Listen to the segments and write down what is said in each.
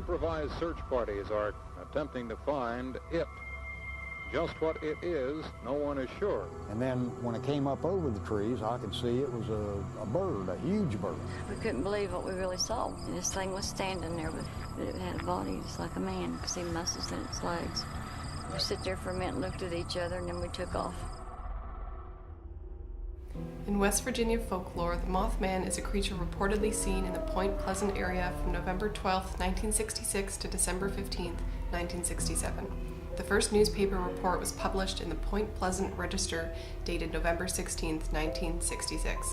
Improvised search parties are attempting to find it. Just what it is, no one is sure. And then when it came up over the trees, I could see it was a bird, a huge bird. We couldn't believe what we really saw. This thing was standing there, but it had a body just like a man. You could see muscles in its legs. We sit there for a minute and looked at each other, and then we took off. In West Virginia folklore, the Mothman is a creature reportedly seen in the Point Pleasant area from November 12, 1966 to December 15, 1967. The first newspaper report was published in the Point Pleasant Register, dated November 16, 1966.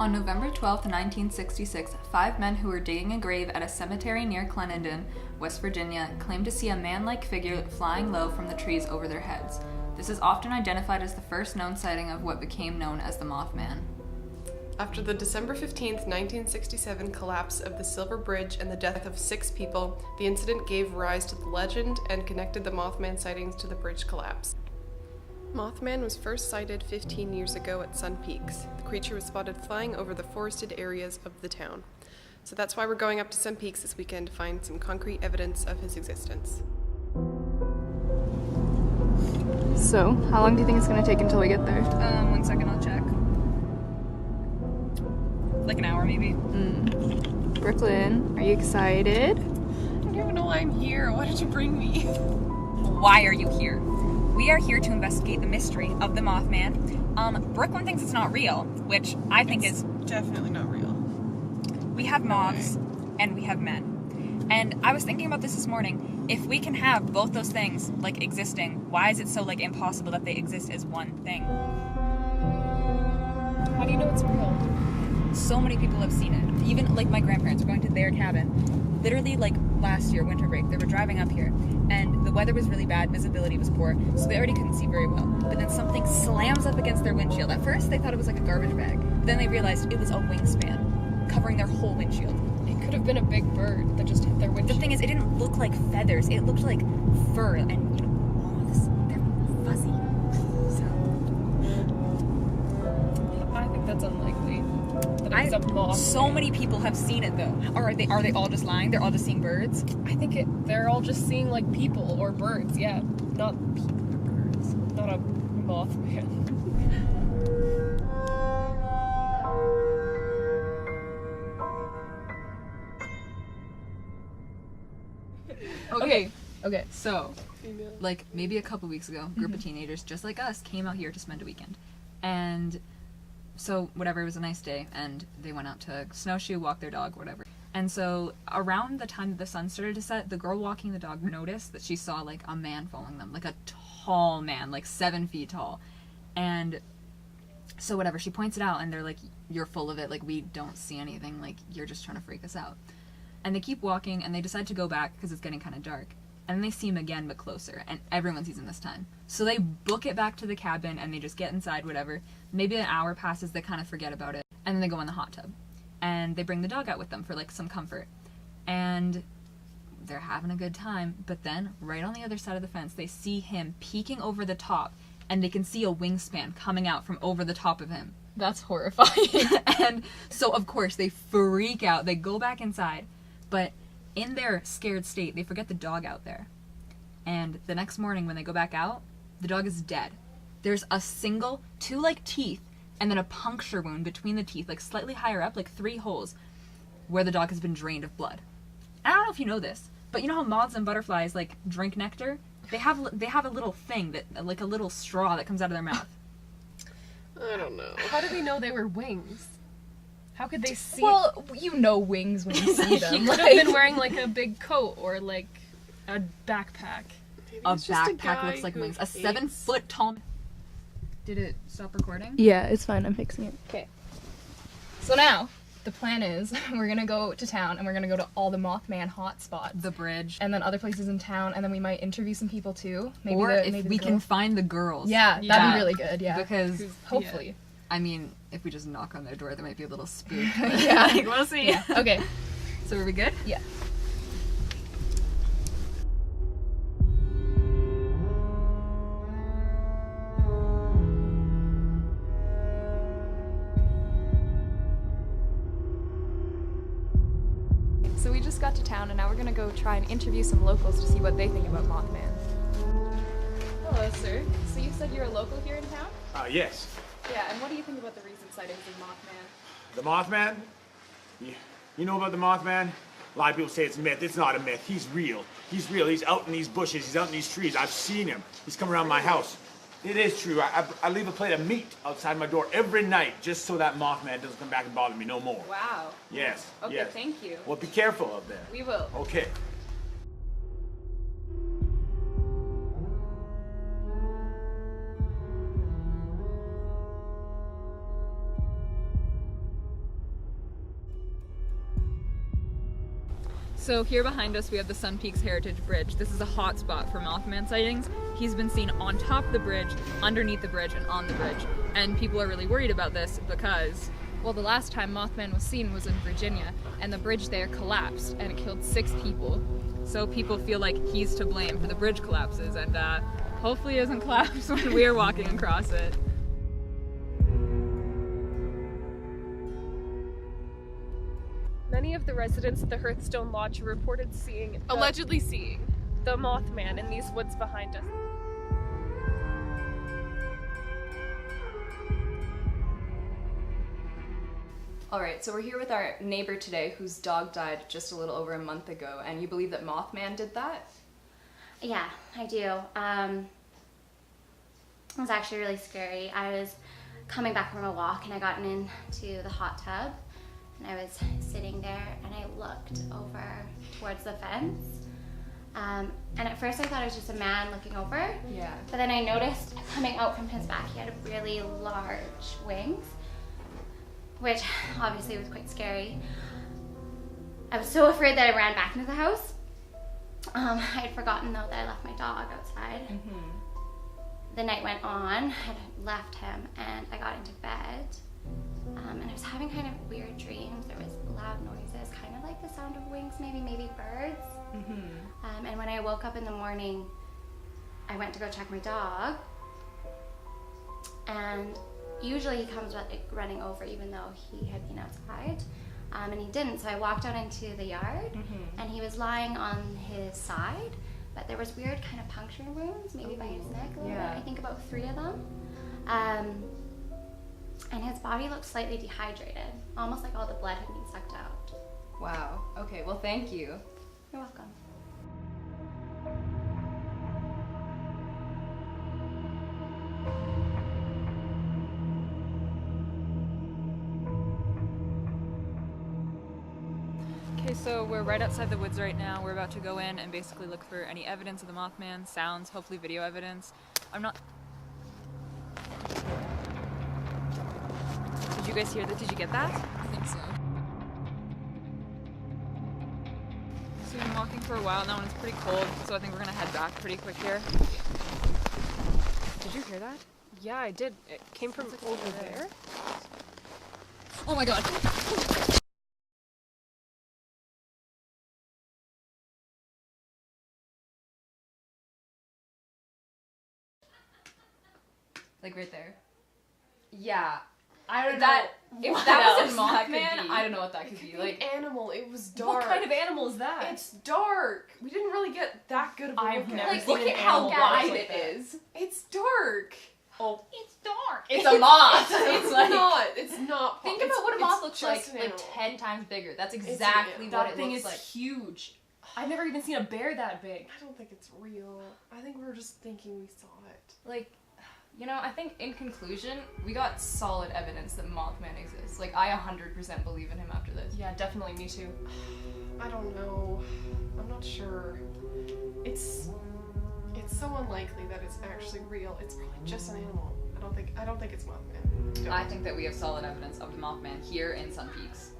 On November 12, 1966, 5 men who were digging a grave at a cemetery near Clarendon, West Virginia, claimed to see a man-like figure flying low from the trees over their heads. This is often identified as the first known sighting of what became known as the Mothman. After the December 15, 1967 collapse of the Silver Bridge and the death of 6 people, the incident gave rise to the legend and connected the Mothman sightings to the bridge collapse. Mothman was first sighted 15 years ago at Sun Peaks. The creature was spotted flying over the forested areas of the town. So that's why we're going up to Sun Peaks this weekend to find some concrete evidence of his existence. So, how long do you think it's going to take until we get there? 1 second, I'll check. Like an hour, maybe. Brooklyn, are you excited? I don't even know why I'm here. Why did you bring me? Why are you here? We are here to investigate the mystery of the Mothman. Brooklyn thinks it's not real, which I think is Definitely not real. we have moths and we have men. And I was thinking about this morning. If we can have both those things, like, existing, why is it so, like, impossible that they exist as one thing? How do you know it's real? So many people have seen it. Even, like, my grandparents were going to their cabin. Literally, like, last year, winter break, they were driving up here, and the weather was really bad, visibility was poor, so they already couldn't see very well. But then something slams up against their windshield. At first, they thought it was like a garbage bag. Then they realized it was a wingspan, covering their whole windshield. It could have been a big bird that just hit their windshield. The thing is, it didn't look like feathers. It looked like fur, and, you know, moths, they're fuzzy. So, I think that's unlikely. That it's a moth. so many people have seen it, though. Or are they all just lying? They're all just seeing birds? I think they're all just seeing, like, people or birds, yeah. Not people or birds. Not a Mothman. Okay. So, like, maybe a couple weeks ago, a group of teenagers, just like us, came out here to spend a weekend. And so, whatever, it was a nice day, and they went out to snowshoe, walk their dog, whatever. And so, around the time that the sun started to set, the girl walking the dog noticed that she saw, like, a man following them. Like, a tall man, like, 7 feet tall. And so, whatever, she points it out, and they're like, you're full of it, like, we don't see anything, like, you're just trying to freak us out. And they keep walking, and they decide to go back, because it's getting kind of dark. And then they see him again, but closer, and everyone sees him this time. So they book it back to the cabin, and they just get inside, whatever. Maybe an hour passes, they kind of forget about it, and then they go in the hot tub. And they bring the dog out with them for, like, some comfort. And they're having a good time, but then, right on the other side of the fence, they see him peeking over the top, and they can see a wingspan coming out from over the top of him. That's horrifying. And so, of course, they freak out. They go back inside, but in their scared state, they forget the dog out there. And the next morning when they go back out, the dog is dead. There's a single, 2, like, teeth, and then a puncture wound between the teeth, like, slightly higher up, like 3 holes, where the dog has been drained of blood. And I don't know if you know this, but you know how moths and butterflies, like, drink nectar? They have a little thing, that, like, a little straw that comes out of their mouth. I don't know. How do we know they were wings? How could they see? Well, you know wings when you see them. He could have been wearing, like, a big coat or, like, a backpack. A backpack looks like wings. A 7-foot tall... Did it stop recording? Yeah, it's fine. I'm fixing it. Okay. So now, the plan is we're going to go to town and we're going to go to all the Mothman hot spots. The bridge. And then other places in town, and then we might interview some people too. Maybe or maybe if the we can girls. find the girls. Yeah, that'd be really good, yeah. Because, hopefully. I mean, if we just knock on their door, there might be a little spook. Yeah. Like, we'll see. Yeah. Okay. So are we good? Yeah. So we just got got to town, and now we're gonna go try and interview some locals to see what they think about Mothman. Hello, sir. So you said you're a local here in town? Yes. Yeah, and what do you think about the recent sightings of Mothman? The Mothman? You know about the Mothman? A lot of people say it's a myth. It's not a myth. He's real. He's real. He's out in these bushes. He's out in these trees. I've seen him. He's come around my house. It is true. I leave a plate of meat outside my door every night just so that Mothman doesn't come back and bother me no more. Wow. Yes. Okay, yes. thank you. Well, be careful out there. We will. Okay. So here behind us we have the Sun Peaks Heritage Bridge. This is a hot spot for Mothman sightings. He's been seen on top of the bridge, underneath the bridge, and on the bridge. And people are really worried about this because, well, the last time Mothman was seen was in Virginia, and the bridge there collapsed, and it killed 6 people. so people feel like he's to blame for the bridge collapses, and hopefully it doesn't collapse when we're walking across it. Many of the residents at the Hearthstone Lodge reported allegedly seeing the Mothman in these woods behind us. Alright, so we're here with our neighbor today whose dog died just a little over a month ago, and you believe that Mothman did that? Yeah, I do. It was actually really scary. I was coming back from a walk and I got into the hot tub and I was sitting there and I looked over towards the fence. And at first I thought it was just a man looking over. Yeah. But then I noticed coming out from his back, he had really large wings, which obviously was quite scary. I was so afraid that I ran back into the house. I had forgotten though that I left my dog outside. Mm-hmm. The night went on, I had left him and I got into bed. And I was having kind of weird dreams. There was loud noises, kind of like the sound of wings, maybe birds. Mm-hmm. And when I woke up in the morning, I went to go check my dog. And usually he comes running over even though he had been outside. And he didn't, so I walked out into the yard and he was lying on his side, but there was weird kind of puncture wounds, maybe by his neck a little bit. I think about 3 of them. And his body looked slightly dehydrated, almost like all the blood had been sucked out. Wow. Okay, well thank you. You're welcome. Okay, so we're right outside the woods right now. We're about to go in and basically look for any evidence of the Mothman, sounds, hopefully video evidence. I'm not... Did you guys hear that? Did you get that? I think so. So we've been walking for a while now and it's pretty cold, so I think we're gonna head back pretty quick here. Did you hear that? Yeah, I did. It came from over there. Oh my god! Like right there. Yeah. I don't That- know. if If that that was was a a Mothman, Mothman, I don't know what that could be. Like, Animal. It was dark. what kind of animal is that? It's dark. We didn't really get that good of a I've look never at it. seen Look an at how animal wide like it that. is. It's dark. Oh, It's dark. it's a moth. It's like, not. It's not. think it's- about what a it's moth looks just like an animal. 10 times bigger. That's It's exactly an what animal. it That thing looks is like. huge. I've never even seen a bear that big. I don't think it's real. I think we were just thinking we saw it. Like, you know, I think in conclusion, we got solid evidence that Mothman exists. Like, I 100% believe in him after this. Yeah, definitely. Me too. I don't know. I'm not sure. It's so unlikely that it's actually real. It's probably just an animal. I don't think it's Mothman. I think that we have solid evidence of the Mothman here in Sun Peaks.